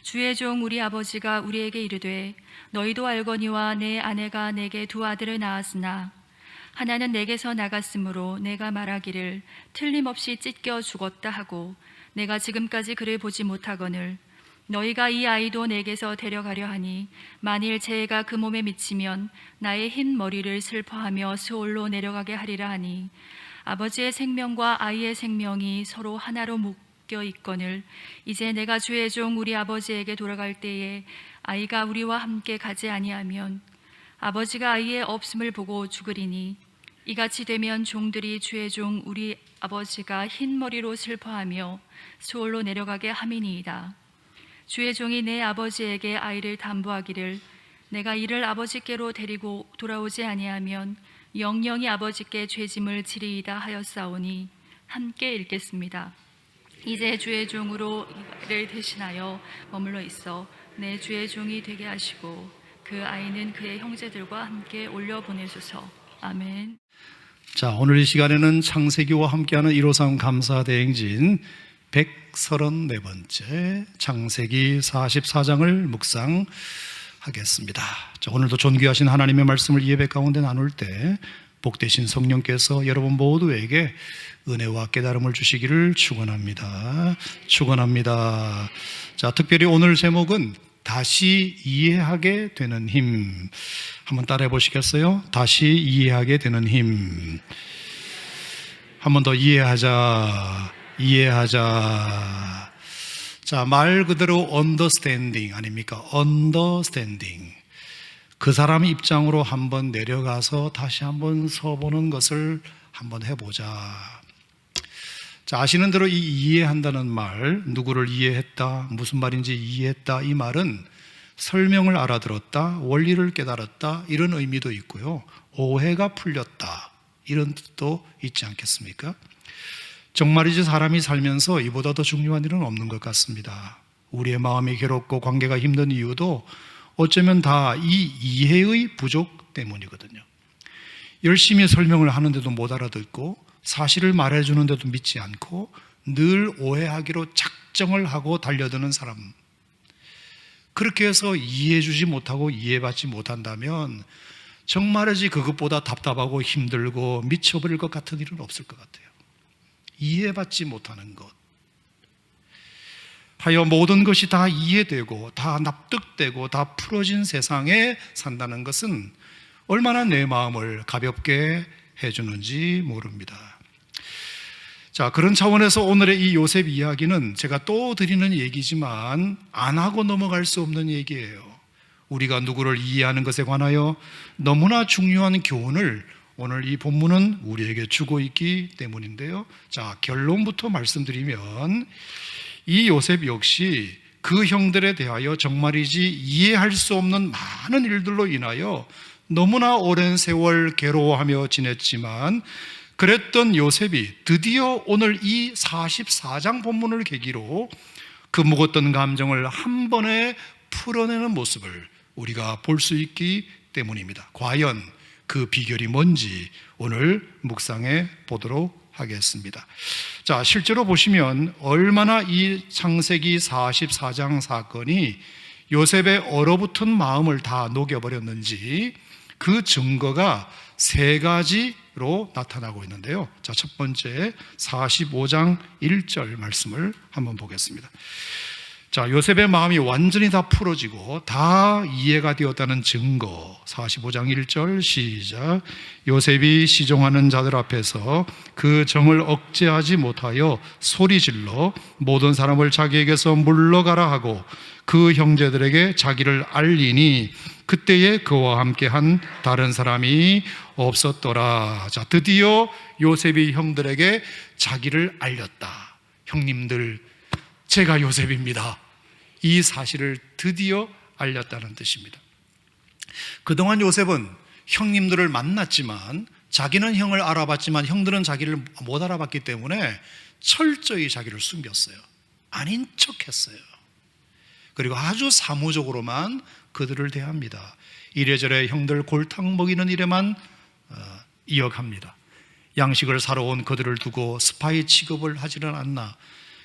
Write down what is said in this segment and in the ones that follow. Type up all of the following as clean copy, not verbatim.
주의 종 우리 아버지가 우리에게 이르되 너희도 알거니와 내 아내가 내게 두 아들을 낳았으나 하나는 내게서 나갔으므로 내가 말하기를 틀림없이 찢겨 죽었다 하고 내가 지금까지 그를 보지 못하거늘 너희가 이 아이도 내게서 데려가려 하니 만일 재해가 그 몸에 미치면 나의 흰 머리를 슬퍼하며 스올로 내려가게 하리라 하니 아버지의 생명과 아이의 생명이 서로 하나로 묶여 있거늘 이제 내가 주의 종 우리 아버지에게 돌아갈 때에 아이가 우리와 함께 가지 아니하면 아버지가 아이의 없음을 보고 죽으리니 이같이 되면 종들이 주의 종 우리 아버지가 흰 머리로 슬퍼하며 수올로 내려가게 함이니이다. 주의 종이 내 아버지에게 아이를 담보하기를 내가 이를 아버지께로 데리고 돌아오지 아니하면 영영이 아버지께 죄짐을 지리이다 하였사오니 함께 읽겠습니다. 이제 주의 종으로 이를 대신하여 머물러 있어 내 주의 종이 되게 하시고 그 아이는 그의 형제들과 함께 올려보내소서. 아멘. 자, 오늘 이 시간에는 창세기와 함께하는 153 감사대행진 134번째 창세기 44장을 묵상하겠습니다. 자, 오늘도 존귀하신 하나님의 말씀을 예배 가운데 나눌 때 복되신 성령께서 여러분 모두에게 은혜와 깨달음을 주시기를 축원합니다. 축원합니다. 자, 특별히 오늘 제목은 다시 이해하게 되는 힘. 한번 따라해 보시겠어요? 다시 이해하게 되는 힘. 한 번 더 이해하자. 자, 말 그대로 understanding 아닙니까? understanding. 그 사람 입장으로 한번 내려가서 다시 한번 서보는 것을 한번 해보자. 자, 아시는 대로 이 이해한다는 말, 누구를 이해했다, 무슨 말인지 이해했다, 이 말은 설명을 알아들었다, 원리를 깨달았다, 이런 의미도 있고요. 오해가 풀렸다, 이런 뜻도 있지 않겠습니까? 정말이지 사람이 살면서 이보다 더 중요한 일은 없는 것 같습니다. 우리의 마음이 괴롭고 관계가 힘든 이유도 어쩌면 다 이 이해의 부족 때문이거든요. 열심히 설명을 하는데도 못 알아듣고 사실을 말해주는데도 믿지 않고 늘 오해하기로 작정을 하고 달려드는 사람, 그렇게 해서 이해해주지 못하고 이해받지 못한다면 정말이지 그것보다 답답하고 힘들고 미쳐버릴 것 같은 일은 없을 것 같아요. 이해받지 못하는 것, 하여 모든 것이 다 이해되고 다 납득되고 다 풀어진 세상에 산다는 것은 얼마나 내 마음을 가볍게 해주는지 모릅니다. 자, 그런 차원에서 오늘의 이 요셉 이야기는 제가 또 드리는 얘기지만 안 하고 넘어갈 수 없는 얘기예요. 우리가 누구를 이해하는 것에 관하여 너무나 중요한 교훈을 오늘 이 본문은 우리에게 주고 있기 때문인데요. 자, 결론부터 말씀드리면 이 요셉 역시 그 형들에 대하여 정말이지 이해할 수 없는 많은 일들로 인하여 너무나 오랜 세월 괴로워하며 지냈지만 그랬던 요셉이 드디어 오늘 이 44장 본문을 계기로 그 묵었던 감정을 한 번에 풀어내는 모습을 우리가 볼 수 있기 때문입니다. 과연 그 비결이 뭔지 오늘 묵상해 보도록 하겠습니다. 자, 실제로 보시면 얼마나 이 창세기 44장 사건이 요셉의 얼어붙은 마음을 다 녹여버렸는지 그 증거가 세 가지로 나타나고 있는데요. 자, 첫 번째 45장 1절 말씀을 한번 보겠습니다. 자, 요셉의 마음이 완전히 다 풀어지고 다 이해가 되었다는 증거. 45장 1절 시작. 요셉이 시종하는 자들 앞에서 그 정을 억제하지 못하여 소리질러 모든 사람을 자기에게서 물러가라 하고 그 형제들에게 자기를 알리니 그때에 그와 함께한 다른 사람이 없었더라. 자, 드디어 요셉이 형들에게 자기를 알렸다. 형님들, 제가 요셉입니다. 이 사실을 드디어 알렸다는 뜻입니다. 그동안 요셉은 형님들을 만났지만 자기는 형을 알아봤지만 형들은 자기를 못 알아봤기 때문에 철저히 자기를 숨겼어요. 아닌 척했어요. 그리고 아주 사무적으로만 그들을 대합니다. 이래저래 형들 골탕 먹이는 일에만 이어갑니다. 양식을 사러 온 그들을 두고 스파이 취급을 하지는 않나.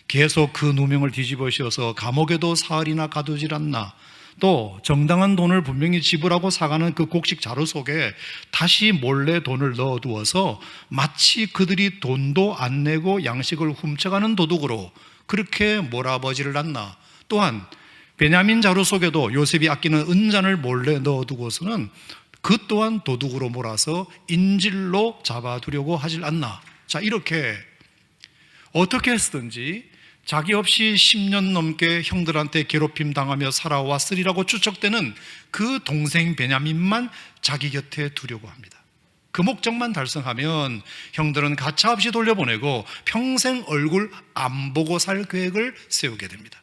계속 그 누명을 뒤집어 씌워서 감옥에도 사흘이나 가두질 않나. 또 정당한 돈을 분명히 지불하고 사가는 그 곡식 자루 속에 다시 몰래 돈을 넣어두어서 마치 그들이 돈도 안 내고 양식을 훔쳐가는 도둑으로 그렇게 몰아버지를 않나. 또한 베냐민 자루 속에도 요셉이 아끼는 은잔을 몰래 넣어두고서는 그 또한 도둑으로 몰아서 인질로 잡아두려고 하질 않나. 자, 이렇게 어떻게 했든지 자기 없이 10년 넘게 형들한테 괴롭힘 당하며 살아왔으리라고 추측되는 그 동생 베냐민만 자기 곁에 두려고 합니다. 그 목적만 달성하면 형들은 가차없이 돌려보내고 평생 얼굴 안 보고 살 계획을 세우게 됩니다.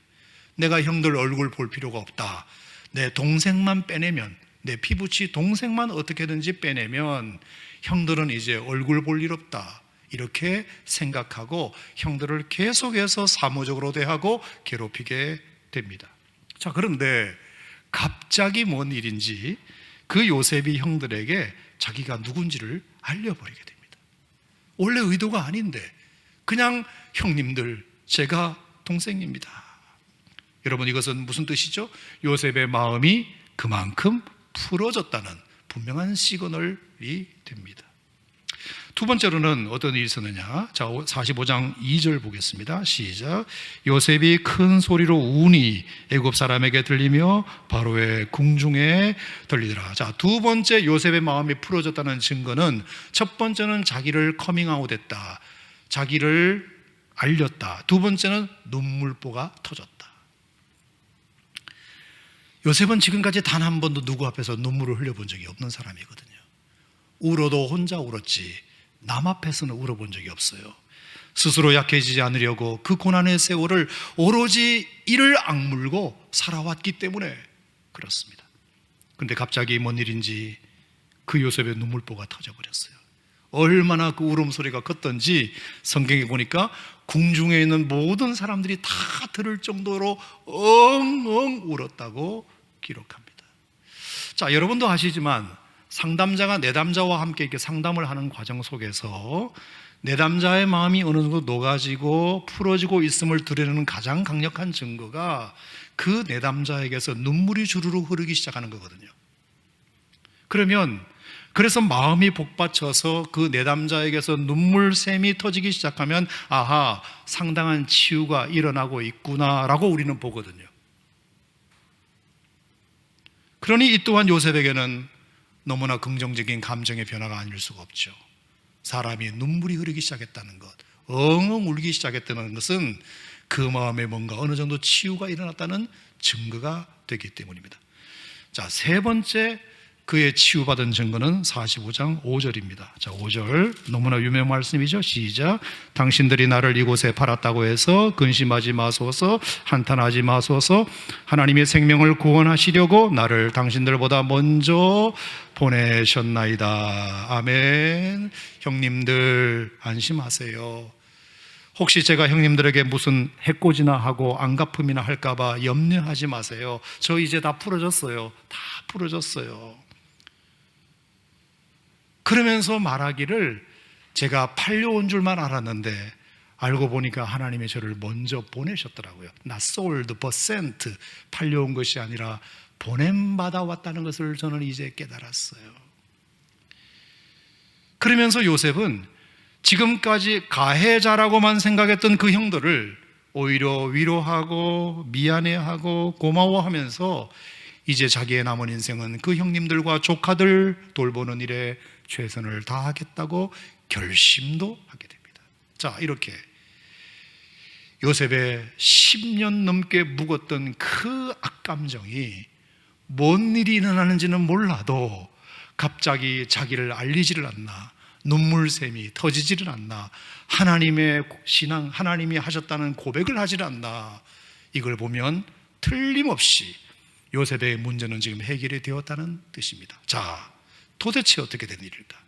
내가 형들 얼굴 볼 필요가 없다. 내 동생만 빼내면, 내 피부치 동생만 어떻게든지 빼내면 형들은 이제 얼굴 볼 일 없다. 이렇게 생각하고 형들을 계속해서 사무적으로 대하고 괴롭히게 됩니다. 자, 그런데 갑자기 뭔 일인지 그 요셉이 형들에게 자기가 누군지를 알려버리게 됩니다. 원래 의도가 아닌데 그냥 형님들, 제가 동생입니다. 여러분, 이것은 무슨 뜻이죠? 요셉의 마음이 그만큼 풀어졌다는 분명한 시그널이 됩니다. 두 번째로는 어떤 일이 있었느냐? 자, 45장 2절 보겠습니다. 시작. 요셉이 큰 소리로 우니 애굽 사람에게 들리며 바로의 궁중에 들리더라. 자, 두 번째 요셉의 마음이 풀어졌다는 증거는, 첫 번째는 자기를 커밍아웃했다, 자기를 알렸다. 두 번째는 눈물보가 터졌다. 요셉은 지금까지 단 한 번도 누구 앞에서 눈물을 흘려본 적이 없는 사람이거든요. 울어도 혼자 울었지 남 앞에서는 울어본 적이 없어요. 스스로 약해지지 않으려고 그 고난의 세월을 오로지 이를 악물고 살아왔기 때문에 그렇습니다. 그런데 갑자기 뭔 일인지 그 요셉의 눈물보가 터져버렸어요. 얼마나 그 울음소리가 컸던지 성경에 보니까 궁중에 있는 모든 사람들이 다 들을 정도로 엉엉 울었다고 기록합니다. 자, 여러분도 아시지만 상담자가 내담자와 함께 이렇게 상담을 하는 과정 속에서 내담자의 마음이 어느 정도 녹아지고 풀어지고 있음을 드러내는 가장 강력한 증거가 그 내담자에게서 눈물이 주르르 흐르기 시작하는 거거든요. 그래서 마음이 복받쳐서 그 내담자에게서 눈물샘이 터지기 시작하면 아하, 상당한 치유가 일어나고 있구나라고 우리는 보거든요. 그러니 이 또한 요셉에게는 너무나 긍정적인 감정의 변화가 아닐 수가 없죠. 사람이 눈물이 흐르기 시작했다는 것, 엉엉 울기 시작했다는 것은 그 마음에 뭔가 어느 정도 치유가 일어났다는 증거가 되기 때문입니다. 자, 세 번째 그의 치유받은 증거는 45장 5절입니다. 자, 5절 너무나 유명한 말씀이죠. 시작. 당신들이 나를 이곳에 팔았다고 해서 근심하지 마소서, 한탄하지 마소서. 하나님의 생명을 구원하시려고 나를 당신들보다 먼저 보내셨나이다. 아멘. 형님들 안심하세요. 혹시 제가 형님들에게 무슨 해코지나 하고 안갚음이나 할까봐 염려하지 마세요. 저 이제 다 풀어졌어요. 다 풀어졌어요. 그러면서 말하기를 제가 팔려온 줄만 알았는데 알고 보니까 하나님이 저를 먼저 보내셨더라고요. Not sold, but sent. 팔려온 것이 아니라 보냄받아 왔다는 것을 저는 이제 깨달았어요. 그러면서 요셉은 지금까지 가해자라고만 생각했던 그 형들을 오히려 위로하고 미안해하고 고마워하면서 이제 자기의 남은 인생은 그 형님들과 조카들 돌보는 일에 최선을 다하겠다고 결심도 하게 됩니다. 자, 이렇게 요셉의 10년 넘게 묵었던 그 악감정이 뭔 일이 일어나는지는 몰라도 갑자기 자기를 알리지를 않나, 눈물샘이 터지지를 않나, 하나님의 신앙, 하나님이 하셨다는 고백을 하지를 않나. 이걸 보면 틀림없이 요셉의 문제는 지금 해결이 되었다는 뜻입니다. 자, 도대체 어떻게 된 일일까?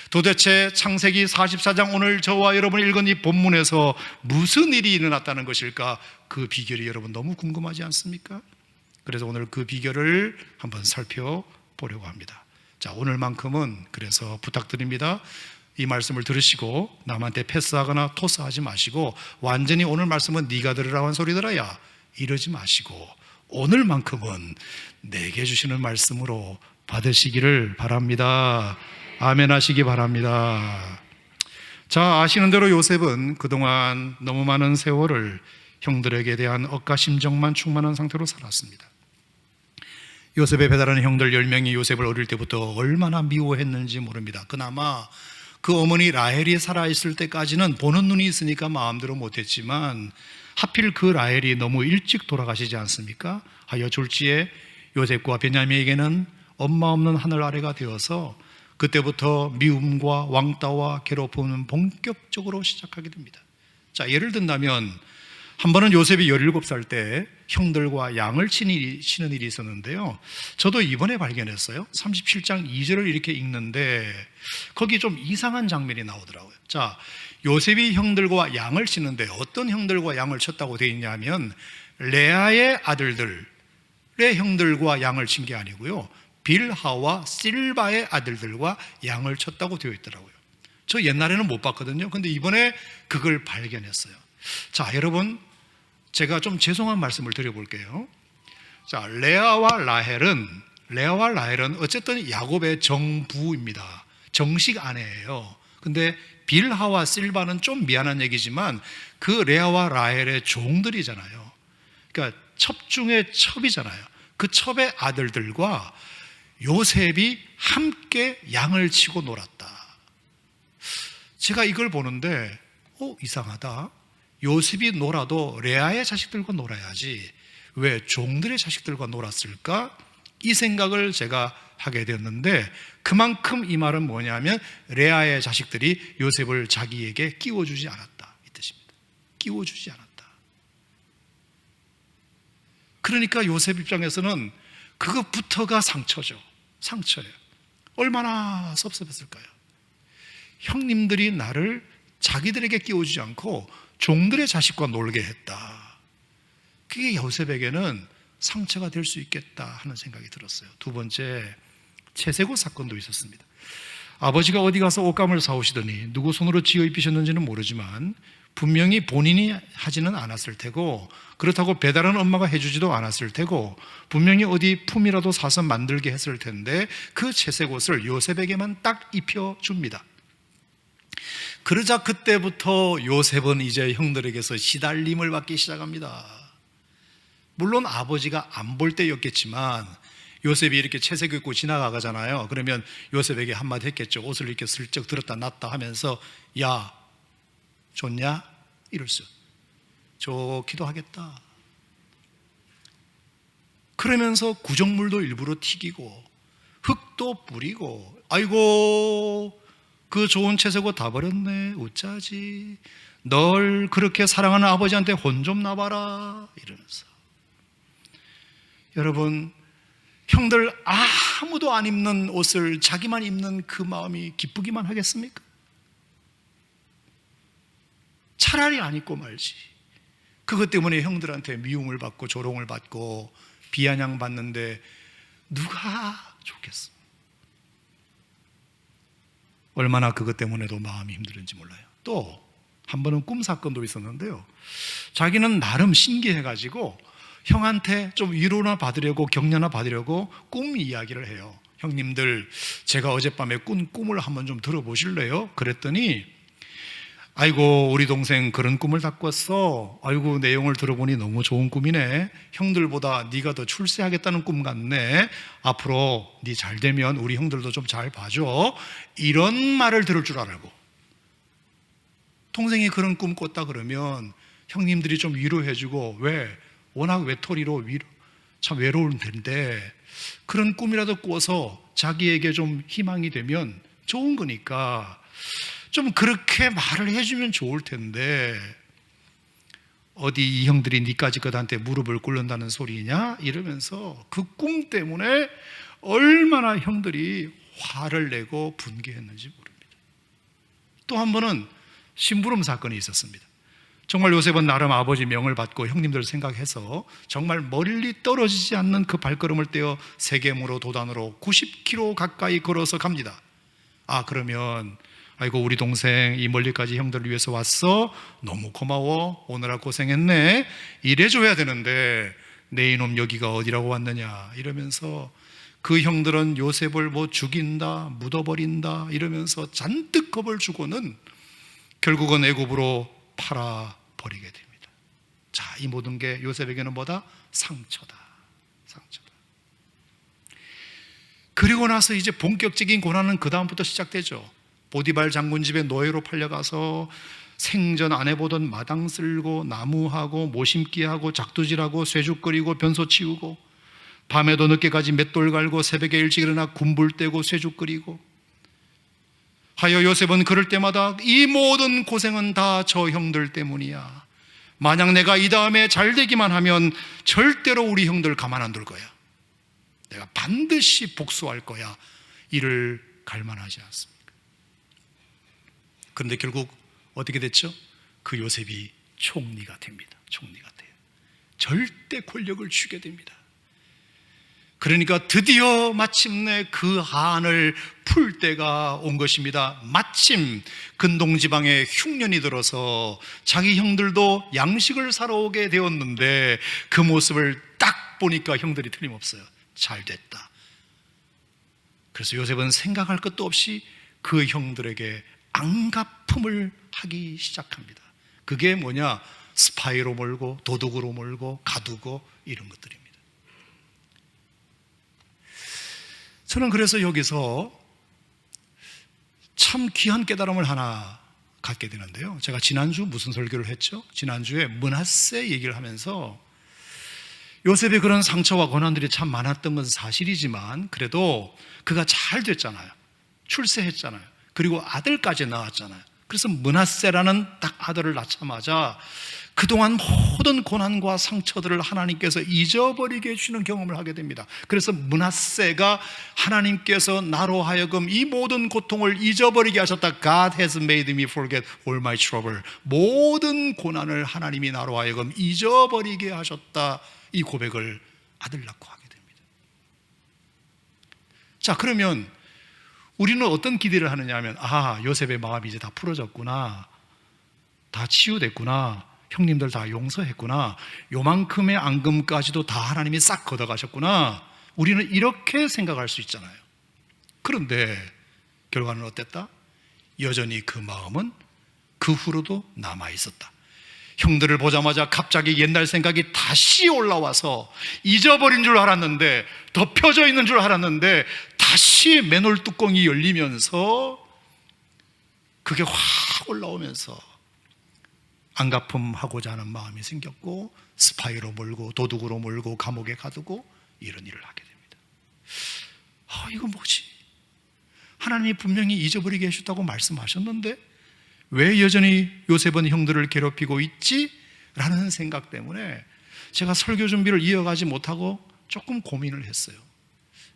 도대체 창세기 44장 오늘 저와 여러분이 읽은 이 본문에서 무슨 일이 일어났다는 것일까? 그 비결이 여러분 너무 궁금하지 않습니까? 그래서 오늘 그 비결을 한번 살펴보려고 합니다. 자, 오늘만큼은 그래서 부탁드립니다. 이 말씀을 들으시고 남한테 패스하거나 토스하지 마시고 완전히 오늘 말씀은 네가 들으라고 한 소리 들어야 이러지 마시고 오늘만큼은 내게 주시는 말씀으로 받으시기를 바랍니다. 아멘 하시기 바랍니다. 자, 아시는 대로 요셉은 그동안 너무 많은 세월을 형들에게 대한 억까 심정만 충만한 상태로 살았습니다. 요셉의 배달하는 형들 10명이 요셉을 어릴 때부터 얼마나 미워했는지 모릅니다. 그나마 그 어머니 라헬이 살아있을 때까지는 보는 눈이 있으니까 마음대로 못했지만 하필 그 라헬이 너무 일찍 돌아가시지 않습니까? 하여 졸지에 요셉과 베냐민에게는 엄마 없는 하늘 아래가 되어서 그때부터 미움과 왕따와 괴롭힘은 본격적으로 시작하게 됩니다. 자, 예를 든다면 한 번은 요셉이 17살 때 형들과 양을 치는 일이 있었는데요. 저도 이번에 발견했어요. 37장 2절을 이렇게 읽는데 거기 좀 이상한 장면이 나오더라고요. 자, 요셉이 형들과 양을 치는데 어떤 형들과 양을 쳤다고 되어 있냐면 레아의 아들들의 형들과 양을 친 게 아니고요. 빌하와 실바의 아들들과 양을 쳤다고 되어 있더라고요. 저 옛날에는 못 봤거든요. 근데 이번에 그걸 발견했어요. 자, 여러분, 제가 좀 죄송한 말씀을 드려볼게요. 자, 레아와 라헬은 어쨌든 야곱의 정부입니다. 정식 아내예요. 근데 빌하와 실바는 좀 미안한 얘기지만 그 레아와 라헬의 종들이잖아요. 그러니까 첩 중에 첩이잖아요. 그 첩의 아들들과 요셉이 함께 양을 치고 놀았다. 제가 이걸 보는데 이상하다. 요셉이 놀아도 레아의 자식들과 놀아야지 왜 종들의 자식들과 놀았을까? 이 생각을 제가 하게 되었는데 그만큼 이 말은 뭐냐면 레아의 자식들이 요셉을 자기에게 끼워주지 않았다 이 뜻입니다. 끼워주지 않았다. 그러니까 요셉 입장에서는 그것부터가 상처예요. 얼마나 섭섭했을까요? 형님들이 나를 자기들에게 끼워주지 않고 종들의 자식과 놀게 했다. 그게 요셉에게는 상처가 될 수 있겠다 하는 생각이 들었어요. 두 번째, 채세고 사건도 있었습니다. 아버지가 어디 가서 옷감을 사오시더니 누구 손으로 지어 입히셨는지는 모르지만 분명히 본인이 하지는 않았을 테고 그렇다고 배달한 엄마가 해주지도 않았을 테고 분명히 어디 품이라도 사서 만들게 했을 텐데 그 채색옷을 요셉에게만 딱 입혀줍니다. 그러자 그때부터 요셉은 이제 형들에게서 시달림을 받기 시작합니다. 물론 아버지가 안 볼 때였겠지만 요셉이 이렇게 채색 입고 지나가잖아요. 그러면 요셉에게 한마디 했겠죠. 옷을 이렇게 슬쩍 들었다 놨다 하면서 야, 좋냐? 이럴 수. 좋기도 하겠다. 그러면서 구정물도 일부러 튀기고 흙도 뿌리고 아이고 그 좋은 채색옷 다 버렸네. 어쩌지? 널 그렇게 사랑하는 아버지한테 혼 좀 나봐라 이러면서. 여러분, 형들 아무도 안 입는 옷을 자기만 입는 그 마음이 기쁘기만 하겠습니까? 차라리 안 입고 말지. 그것 때문에 형들한테 미움을 받고 조롱을 받고 비아냥 받는데 누가 좋겠어? 얼마나 그것 때문에도 마음이 힘들은지 몰라요. 또 한 번은 꿈 사건도 있었는데요. 자기는 나름 신기해가지고 형한테 좀 위로나 받으려고 격려나 받으려고 꿈 이야기를 해요. 형님들, 제가 어젯밤에 꾼 꿈을 한번 좀 들어보실래요? 그랬더니 아이고 우리 동생 그런 꿈을 다 꿨어. 아이고 내용을 들어보니 너무 좋은 꿈이네. 형들보다 네가 더 출세하겠다는 꿈 같네. 앞으로 네 잘 되면 우리 형들도 좀 잘 봐줘. 이런 말을 들을 줄 알고 동생이 그런 꿈 꿨다 그러면 형님들이 좀 위로해주고 왜? 워낙 외톨이로 참 외로울 텐데 그런 꿈이라도 꿔서 자기에게 좀 희망이 되면 좋은 거니까 좀 그렇게 말을 해주면 좋을 텐데 어디 이 형들이 니까지 그한테 무릎을 꿇는다는 소리냐? 이러면서 그 꿈 때문에 얼마나 형들이 화를 내고 분개했는지 모릅니다. 또 한 번은 심부름 사건이 있었습니다. 정말 요셉은 나름 아버지 명을 받고 형님들 생각해서 정말 멀리 떨어지지 않는 그 발걸음을 떼어 세겜으로 도단으로 90km 가까이 걸어서 갑니다. 그러면 아이고 우리 동생 이 멀리까지 형들을 위해서 왔어, 너무 고마워, 오느라 고생했네, 이래줘야 되는데 내 이놈 여기가 어디라고 왔느냐 이러면서 그 형들은 요셉을 뭐 죽인다, 묻어버린다 이러면서 잔뜩 겁을 주고는 결국은 애굽으로 팔아버리게 됩니다. 자, 이 모든 게 요셉에게는 뭐다? 상처다. 상처다. 그리고 나서 이제 본격적인 고난은 그 다음부터 시작되죠. 보디발 장군 집에 노예로 팔려가서 생전 안 해보던 마당 쓸고 나무하고 모심기하고 작두질하고 쇠죽 끓이고 변소 치우고 밤에도 늦게까지 맷돌 갈고 새벽에 일찍 일어나 군불 떼고 쇠죽 끓이고 하여 요셉은 그럴 때마다 이 모든 고생은 다 저 형들 때문이야. 만약 내가 이 다음에 잘 되기만 하면 절대로 우리 형들 가만 안 둘 거야. 내가 반드시 복수할 거야. 이를 갈망하지 않습니까? 그런데 결국 어떻게 됐죠? 그 요셉이 총리가 됩니다. 총리가 돼요. 절대 권력을 쥐게 됩니다. 그러니까 드디어 마침내 그 한을 풀 때가 온 것입니다. 마침 근동지방에 흉년이 들어서 자기 형들도 양식을 사러 오게 되었는데 그 모습을 딱 보니까 형들이 틀림없어요. 잘 됐다. 그래서 요셉은 생각할 것도 없이 그 형들에게 안갚음을 하기 시작합니다. 그게 뭐냐? 스파이로 몰고 도둑으로 몰고 가두고 이런 것들입니다. 저는 그래서 여기서 참 귀한 깨달음을 하나 갖게 되는데요. 제가 지난주 무슨 설교를 했죠? 지난주에 므낫세 얘기를 하면서 요셉의 그런 상처와 고난들이 참 많았던 건 사실이지만 그래도 그가 잘 됐잖아요. 출세했잖아요. 그리고 아들까지 낳았잖아요. 그래서 므낫세라는 딱 아들을 낳자마자 그동안 모든 고난과 상처들을 하나님께서 잊어버리게 해주시는 경험을 하게 됩니다. 그래서 므낫세가 하나님께서 나로 하여금 이 모든 고통을 잊어버리게 하셨다. God has made me forget all my trouble. 모든 고난을 하나님이 나로 하여금 잊어버리게 하셨다. 이 고백을 아들 낳고 하게 됩니다. 자, 그러면 우리는 어떤 기대를 하느냐 하면 요셉의 마음이 이제 다 풀어졌구나, 다 치유됐구나, 형님들 다 용서했구나, 요만큼의 앙금까지도 다 하나님이 싹 걷어가셨구나, 우리는 이렇게 생각할 수 있잖아요. 그런데 결과는 어땠다? 여전히 그 마음은 그 후로도 남아있었다. 형들을 보자마자 갑자기 옛날 생각이 다시 올라와서 잊어버린 줄 알았는데, 덮여져 있는 줄 알았는데 다시 맨홀 뚜껑이 열리면서 그게 확 올라오면서 안갚음하고자 하는 마음이 생겼고 스파이로 몰고 도둑으로 몰고 감옥에 가두고 이런 일을 하게 됩니다. 이거 뭐지? 하나님이 분명히 잊어버리게 해주셨다고 말씀하셨는데 왜 여전히 요셉은 형들을 괴롭히고 있지? 라는 생각 때문에 제가 설교 준비를 이어가지 못하고 조금 고민을 했어요.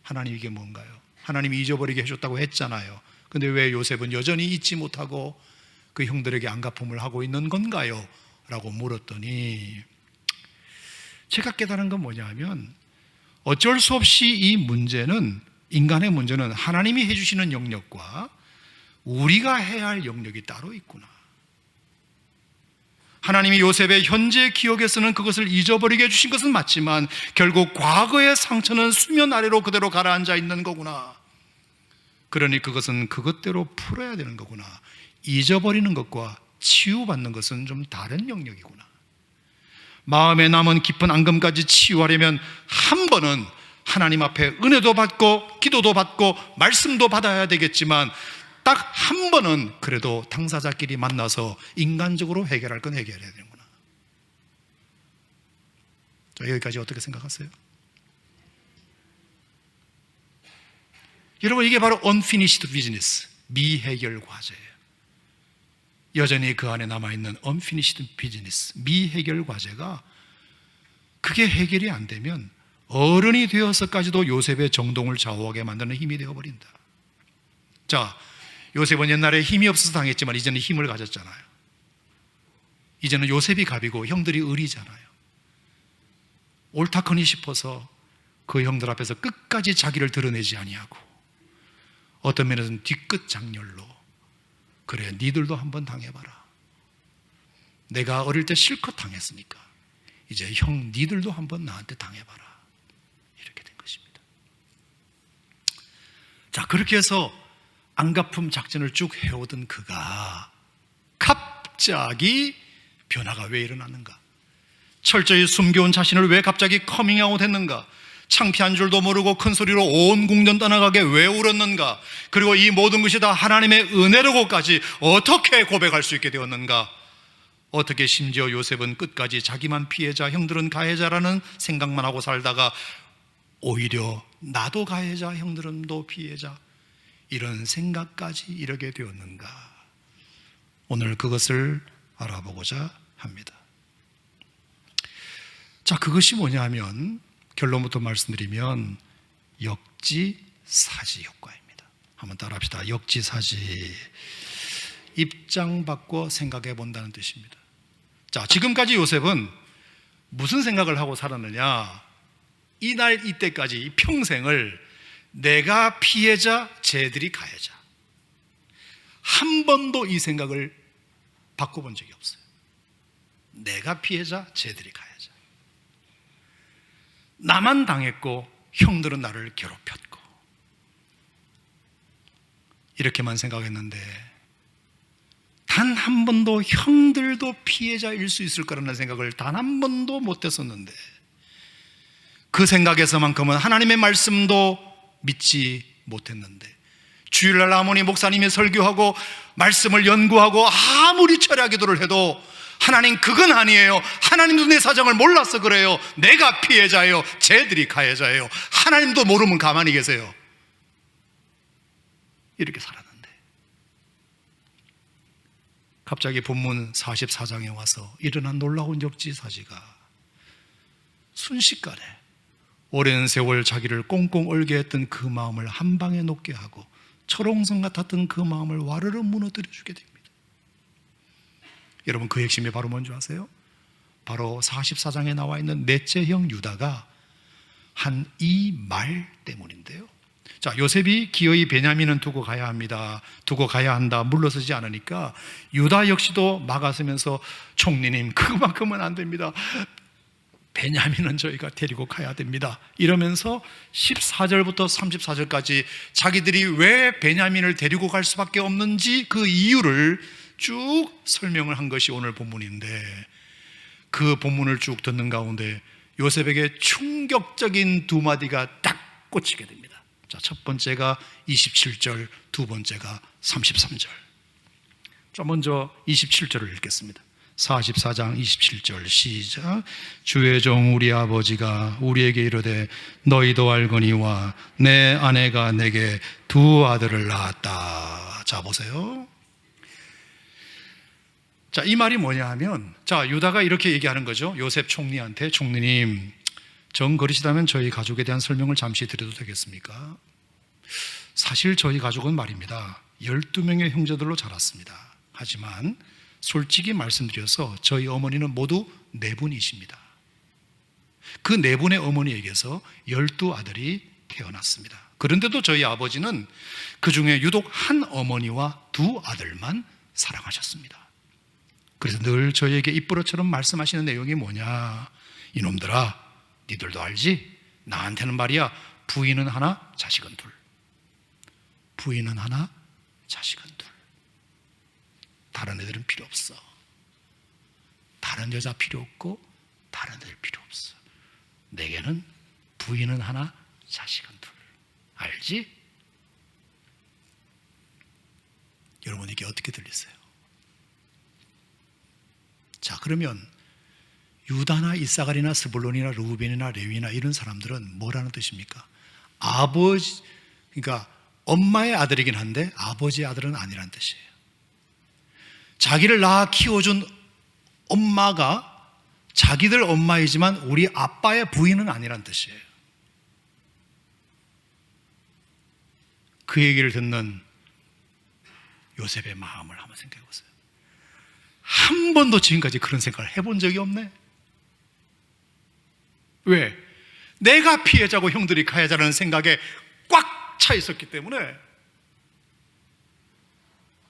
하나님 이게 뭔가요? 하나님이 잊어버리게 해줬다고 했잖아요. 근데 왜 요셉은 여전히 잊지 못하고 그 형들에게 안갚음을 하고 있는 건가요? 라고 물었더니 제가 깨달은 건 뭐냐 하면 어쩔 수 없이 이 문제는, 인간의 문제는 하나님이 해주시는 영역과 우리가 해야 할 영역이 따로 있구나. 하나님이 요셉의 현재 기억에서는 그것을 잊어버리게 해주신 것은 맞지만 결국 과거의 상처는 수면 아래로 그대로 가라앉아 있는 거구나. 그러니 그것은 그것대로 풀어야 되는 거구나. 잊어버리는 것과 치유받는 것은 좀 다른 영역이구나. 마음에 남은 깊은 앙금까지 치유하려면 한 번은 하나님 앞에 은혜도 받고 기도도 받고 말씀도 받아야 되겠지만 딱 한 번은 그래도 당사자끼리 만나서 인간적으로 해결할 건 해결해야 되는구나. 자, 여기까지 어떻게 생각하세요? 여러분, 이게 바로 unfinished business, 미해결 과제예요. 여전히 그 안에 남아있는 unfinished business, 미해결 과제가 그게 해결이 안 되면 어른이 되어서까지도 요셉의 정동을 좌우하게 만드는 힘이 되어버린다. 자, 요셉은 옛날에 힘이 없어서 당했지만 이제는 힘을 가졌잖아요. 이제는 요셉이 갑이고 형들이 을이잖아요. 옳다커니 싶어서 그 형들 앞에서 끝까지 자기를 드러내지 아니하고 어떤 면에서는 뒤끝 장렬로 그래, 니들도 한번 당해봐라. 내가 어릴 때 실컷 당했으니까 이제 형 니들도 한번 나한테 당해봐라. 이렇게 된 것입니다. 자, 그렇게 해서 안갚음 작전을 쭉 해오던 그가 갑자기 변화가 왜 일어났는가? 철저히 숨겨온 자신을 왜 갑자기 커밍아웃 했는가? 창피한 줄도 모르고 큰 소리로 온 궁전 떠나가게 왜 울었는가? 그리고 이 모든 것이 다 하나님의 은혜라고까지 어떻게 고백할 수 있게 되었는가? 어떻게 심지어 요셉은 끝까지 자기만 피해자, 형들은 가해자라는 생각만 하고 살다가 오히려 나도 가해자, 형들은 또 피해자, 이런 생각까지 이르게 되었는가? 오늘 그것을 알아보고자 합니다. 자, 그것이 뭐냐 하면 결론부터 말씀드리면 역지사지 효과입니다. 한번 따라합시다. 역지사지. 입장 바꿔 생각해 본다는 뜻입니다. 자, 지금까지 요셉은 무슨 생각을 하고 살았느냐? 이날 이때까지 평생을 내가 피해자, 쟤들이 가해자. 한 번도 이 생각을 바꿔본 적이 없어요. 내가 피해자, 쟤들이 가해자. 나만 당했고 형들은 나를 괴롭혔고, 이렇게만 생각했는데 단 한 번도 형들도 피해자일 수 있을 거라는 생각을 단 한 번도 못했었는데, 그 생각에서만큼은 하나님의 말씀도 믿지 못했는데, 주일날 아무리 목사님이 설교하고 말씀을 연구하고 아무리 철야 기도를 해도 하나님 그건 아니에요. 하나님도 내 사정을 몰라서 그래요. 내가 피해자예요. 쟤들이 가해자예요. 하나님도 모르면 가만히 계세요. 이렇게 살았는데 갑자기 본문 44장에 와서 일어난 놀라운 역지사지가 순식간에 오랜 세월 자기를 꽁꽁 얼게 했던 그 마음을 한 방에 녹게 하고 철옹성 같았던 그 마음을 와르르 무너뜨려 주게 됩니다. 여러분, 그 핵심이 바로 뭔지 아세요? 바로 44장에 나와 있는 넷째 형 유다가 한 이 말 때문인데요. 자, 요셉이 기어이 베냐민은 두고 가야 합니다, 두고 가야 한다, 물러서지 않으니까 유다 역시도 막아서면서 총리님, 그만큼은 안 됩니다, 베냐민은 저희가 데리고 가야 됩니다, 이러면서 14절부터 34절까지 자기들이 왜 베냐민을 데리고 갈 수밖에 없는지 그 이유를 쭉 설명을 한 것이 오늘 본문인데, 그 본문을 쭉 듣는 가운데 요셉에게 충격적인 두 마디가 딱 꽂히게 됩니다. 자, 첫 번째가 27절, 두 번째가 33절. 자, 먼저 27절을 읽겠습니다. 44장 27절 시작. 주의 종 우리 아버지가 우리에게 이르되 너희도 알거니와 내 아내가 내게 두 아들을 낳았다. 자, 보세요. 자, 이 말이 뭐냐 하면, 자, 유다가 이렇게 얘기하는 거죠. 요셉 총리한테, 총리님, 정 그러시다면 저희 가족에 대한 설명을 잠시 드려도 되겠습니까? 사실 저희 가족은 말입니다, 12명의 형제들로 자랐습니다. 하지만 솔직히 말씀드려서 저희 어머니는 모두 4분이십니다. 그 4분의 어머니에게서 12아들이 태어났습니다. 그런데도 저희 아버지는 그 중에 유독 한 어머니와 2아들만 사랑하셨습니다. 그래서 늘 저희에게 입버릇처럼 말씀하시는 내용이 뭐냐, 이놈들아, 니들도 알지? 나한테는 말이야, 부인은 하나, 자식은 둘. 부인은 하나, 자식은 둘. 다른 애들은 필요 없어. 다른 여자 필요 없고 다른 애들 필요 없어. 내게는 부인은 하나, 자식은 둘. 알지? 여러분, 이게 어떻게 들리세요? 자, 그러면 유다나 이사갈이나 스불론이나 르우벤이나 레위나 이런 사람들은 뭐라는 뜻입니까? 아버지, 그러니까 엄마의 아들이긴 한데 아버지의 아들은 아니란 뜻이에요. 자기를 낳아 키워준 엄마가 자기들 엄마이지만 우리 아빠의 부인은 아니란 뜻이에요. 그 얘기를 듣는 요셉의 마음을 한번 생각해 보세요. 한 번도 지금까지 그런 생각을 해본 적이 없네. 왜? 내가 피해자고 형들이 가해자라는 생각에 꽉 차 있었기 때문에.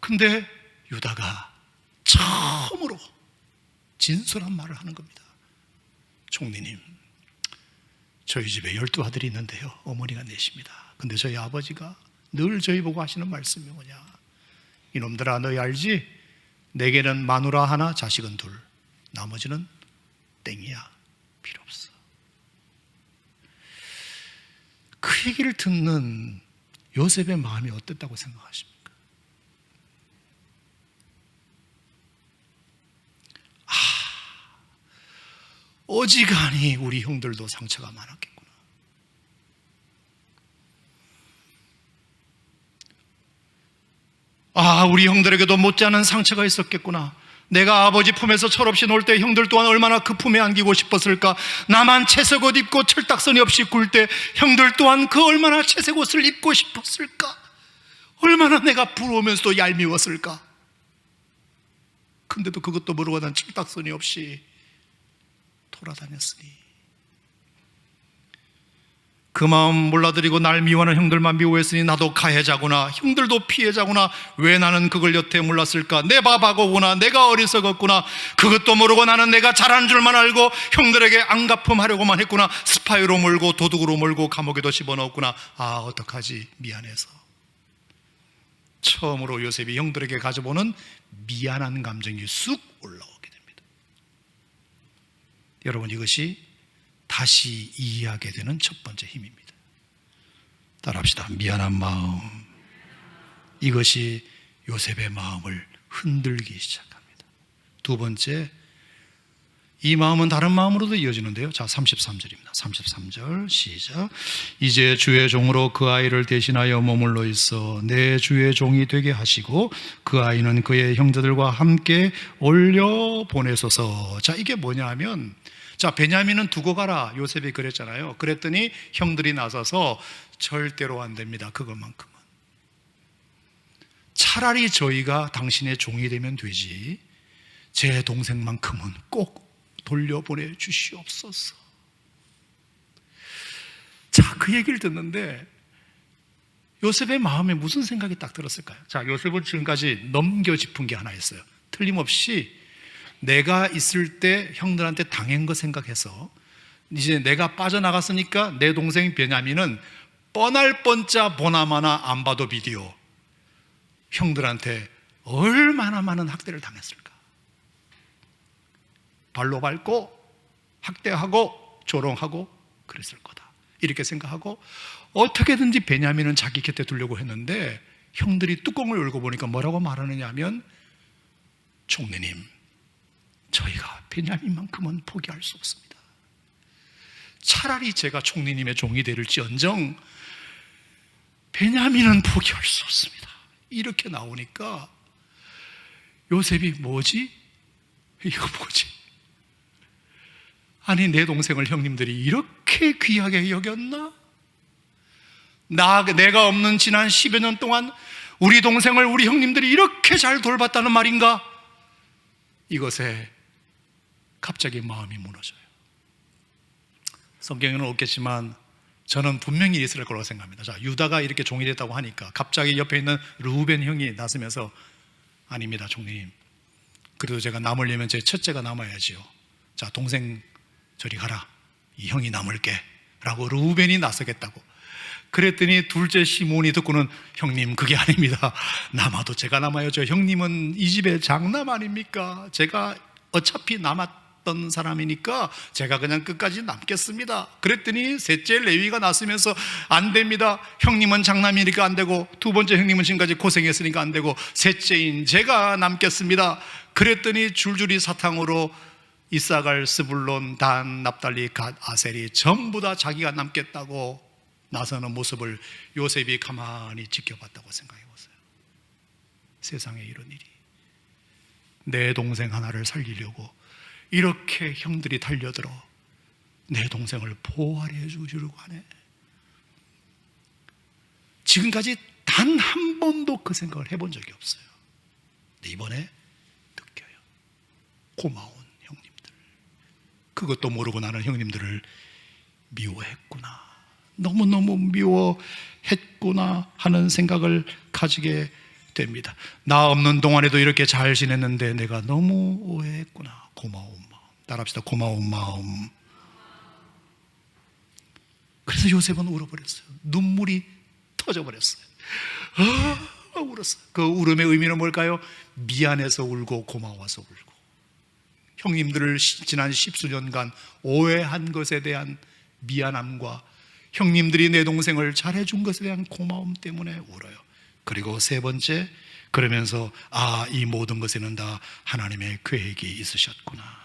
근데 유다가 처음으로 진솔한 말을 하는 겁니다. 총리님, 저희 집에 12아들이 있는데요, 어머니가 넷입니다. 근데 저희 아버지가 늘 저희 보고 하시는 말씀이 뭐냐, 이놈들아 너희 알지? 내게는 마누라 하나 자식은 둘, 나머지는 땡이야, 필요 없어. 그 얘기를 듣는 요셉의 마음이 어땠다고 생각하십니까? 어지간히 우리 형들도 상처가 많았겠구나. 우리 형들에게도 못지않은 상처가 있었겠구나. 내가 아버지 품에서 철없이 놀 때 형들 또한 얼마나 그 품에 안기고 싶었을까. 나만 채색 옷 입고 철딱서니 없이 굴 때 형들 또한 그 얼마나 채색 옷을 입고 싶었을까. 얼마나 내가 부러우면서도 얄미웠을까. 근데도 그것도 모르고 난 철딱서니 없이 돌아다녔으니 그 마음 몰라드리고 날 미워하는 형들만 미워했으니 나도 가해자구나, 형들도 피해자구나. 왜 나는 그걸 여태 몰랐을까. 내가 바보구나, 내가 어리석었구나. 그것도 모르고 나는 내가 잘한 줄만 알고 형들에게 안갚음하려고만 했구나. 스파이로 몰고 도둑으로 몰고 감옥에도 집어넣었구나. 어떡하지, 미안해서. 처음으로 요셉이 형들에게 가져보는 미안한 감정이 쑥 올라오게 됩니다. 여러분, 이것이 다시 이해하게 되는 첫 번째 힘입니다. 따라합시다. 미안한 마음. 이것이 요셉의 마음을 흔들기 시작합니다. 두 번째, 이 마음은 다른 마음으로도 이어지는데요. 자, 33절입니다. 33절 시작. 이제 주의 종으로 그 아이를 대신하여 머물러 있어 내 주의 종이 되게 하시고 그 아이는 그의 형제들과 함께 올려 보내소서. 자, 이게 뭐냐 하면, 자, 베냐민은 두고 가라, 요셉이 그랬잖아요. 그랬더니 형들이 나서서 절대로 안 됩니다. 그것만큼은. 차라리 저희가 당신의 종이 되면 되지, 제 동생만큼은 꼭 돌려보내 주시옵소서. 자, 그 얘기를 듣는데 요셉의 마음에 무슨 생각이 딱 들었을까요? 자, 요셉은 지금까지 넘겨짚은 게 하나 있어요. 틀림없이 내가 있을 때 형들한테 당한 거 생각해서 이제 내가 빠져나갔으니까 내 동생 베냐민은 뻔할 뻔짜 보나마나 안 봐도 비디오, 형들한테 얼마나 많은 학대를 당했을까. 발로 밟고 학대하고 조롱하고 그랬을 거다, 이렇게 생각하고 어떻게든지 베냐민은 자기 곁에 두려고 했는데 형들이 뚜껑을 열고 보니까 뭐라고 말하느냐 하면, 총리님, 저희가 베냐민만큼은 포기할 수 없습니다. 차라리 제가 총리님의 종이 될지언정 베냐민은 포기할 수 없습니다. 이렇게 나오니까 요셉이 뭐지? 이거 뭐지? 아니, 내 동생을 형님들이 이렇게 귀하게 여겼나? 내가 없는 지난 10여 년 동안 우리 동생을 우리 형님들이 이렇게 잘 돌봤다는 말인가? 이것에 갑자기 마음이 무너져요. 성경에는 없겠지만 저는 분명히 있을 거라고 생각합니다. 자, 유다가 이렇게 종이 됐다고 하니까 갑자기 옆에 있는 르우벤 형이 나서면서, 아닙니다, 총리님. 그래도 제가 남으려면 제 첫째가 남아야지요. 자, 동생 저리 가라, 이 형이 남을게 라고 르우벤이 나서겠다고. 그랬더니 둘째 시몬이 듣고는, 형님, 그게 아닙니다. 남아도 제가 남아야죠. 형님은 이 집의 장남 아닙니까? 제가 어차피 남았던 사람이니까 제가 그냥 끝까지 남겠습니다. 그랬더니 셋째 레위가 나서면서, 안 됩니다. 형님은 장남이니까 안 되고, 두 번째 형님은 지금까지 고생했으니까 안 되고, 셋째인 제가 남겠습니다. 그랬더니 줄줄이 사탕으로 이사갈, 스불론, 단, 납달리, 갓, 아셀이 전부 다 자기가 남겠다고 나서는 모습을 요셉이 가만히 지켜봤다고 생각해 보세요. 세상에 이런 일이. 내 동생 하나를 살리려고 이렇게 형들이 달려들어 내 동생을 보호하려 해주려고 하네. 지금까지 단 한 번도 그 생각을 해본 적이 없어요. 근데 이번에 느껴요. 고마운 형님들, 그것도 모르고 나는 형님들을 미워했구나, 너무너무 미워했구나 하는 생각을 가지게 됩니다. 나 없는 동안에도 이렇게 잘 지냈는데 내가 너무 오해했구나. 고마운 마음. 따라합시다. 고마운 마음. 그래서 요셉은 울어버렸어요. 눈물이 터져버렸어요. 울었어요. 그 울음의 의미는 뭘까요? 미안해서 울고 고마워서 울고, 형님들을 지난 10수년간 오해한 것에 대한 미안함과 형님들이 내 동생을 잘해준 것에 대한 고마움 때문에 울어요. 그리고 세 번째, 그러면서 이 모든 것에는 다 하나님의 계획이 있으셨구나,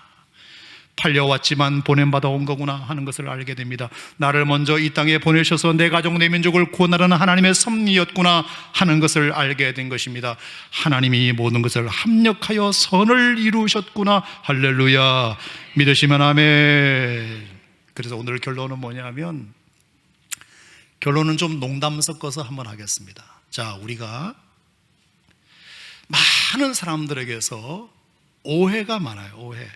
팔려왔지만 보냄받아 온 거구나 하는 것을 알게 됩니다. 나를 먼저 이 땅에 보내셔서 내 가족 내 민족을 구원하라는 하나님의 섭리였구나 하는 것을 알게 된 것입니다. 하나님이 모든 것을 합력하여 선을 이루셨구나. 할렐루야. 믿으시면 아멘. 그래서 오늘 결론은 뭐냐면, 결론은 좀 농담 섞어서 한번 하겠습니다. 자, 우리가 많은 사람들에게서 오해가 많아요. 오해.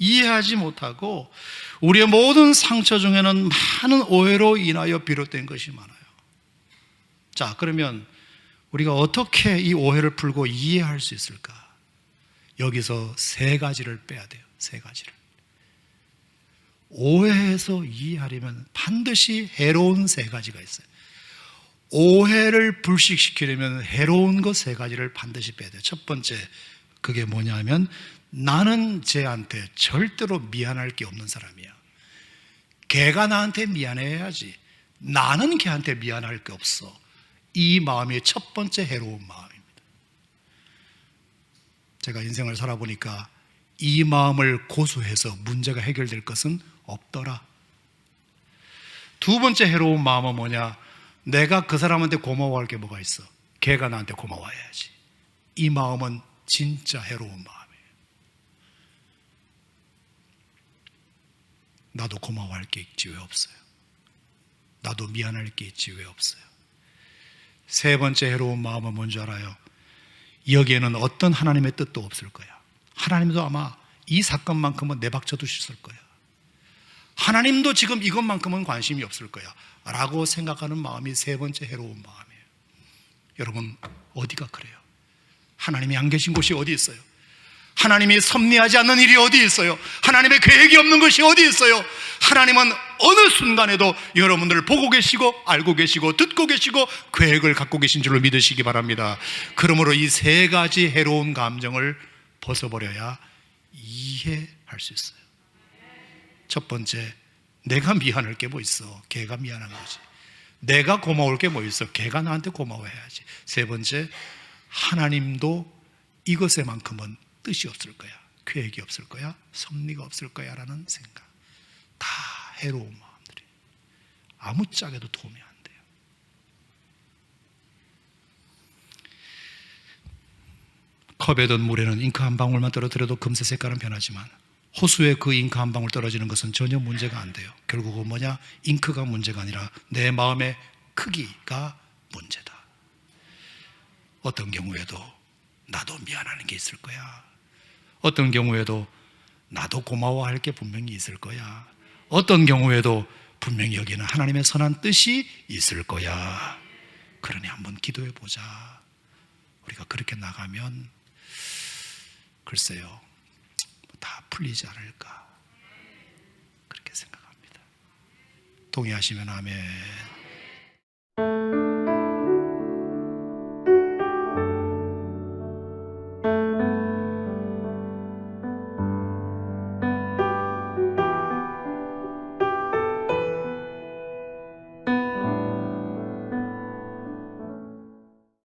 이해하지 못하고 우리의 모든 상처 중에는 많은 오해로 인하여 비롯된 것이 많아요. 자, 그러면 우리가 어떻게 이 오해를 풀고 이해할 수 있을까? 여기서 세 가지를 빼야 돼요. 세 가지를. 오해해서 이해하려면 반드시 해로운 세 가지가 있어요. 오해를 불식시키려면 해로운 것 세 가지를 반드시 빼야 돼요. 첫 번째, 그게 뭐냐면, 나는 쟤한테 절대로 미안할 게 없는 사람이야. 걔가 나한테 미안해야지, 나는 걔한테 미안할 게 없어. 이 마음이 첫 번째 해로운 마음입니다. 제가 인생을 살아보니까 이 마음을 고수해서 문제가 해결될 것은 없더라. 두 번째 해로운 마음은 뭐냐? 내가 그 사람한테 고마워할 게 뭐가 있어? 걔가 나한테 고마워해야지. 이 마음은 진짜 해로운 마음이에요. 나도 고마워할 게 있지 왜 없어요? 나도 미안할 게 있지 왜 없어요? 세 번째 해로운 마음은 뭔지 알아요? 여기에는 어떤 하나님의 뜻도 없을 거야. 하나님도 아마 이 사건만큼은 내박쳐 두셨을 거야. 하나님도 지금 이것만큼은 관심이 없을 거야 라고 생각하는 마음이 세 번째 해로운 마음이에요. 여러분, 어디가 그래요? 하나님이 안 계신 곳이 어디 있어요? 하나님이 섭리하지 않는 일이 어디 있어요? 하나님의 계획이 없는 것이 어디 있어요? 하나님은 어느 순간에도 여러분들을 보고 계시고 알고 계시고 듣고 계시고 계획을 갖고 계신 줄로 믿으시기 바랍니다. 그러므로 이 세 가지 해로운 감정을 벗어버려야 이해할 수 있어요. 첫 번째, 내가 미안할 게 뭐 있어? 걔가 미안한 거지. 내가 고마울 게 뭐 있어? 걔가 나한테 고마워해야지. 세 번째, 하나님도 이것에만큼은 뜻이 없을 거야, 계획이 없을 거야, 섭리가 없을 거야 라는 생각. 다 해로운 마음들이 아무짝에도 도움이 안 돼요. 컵에 든 물에는 잉크 한 방울만 떨어뜨려도 금세 색깔은 변하지만 호수에 그 잉크 한 방울 떨어지는 것은 전혀 문제가 안 돼요. 결국은 뭐냐? 잉크가 문제가 아니라 내 마음의 크기가 문제다. 어떤 경우에도 나도 미안한 게 있을 거야. 어떤 경우에도 나도 고마워할 게 분명히 있을 거야. 어떤 경우에도 분명히 여기는 하나님의 선한 뜻이 있을 거야. 그러니 한번 기도해 보자. 우리가 그렇게 나가면 글쎄요, 다 풀리지 않을까 그렇게 생각합니다. 동의하시면 아멘.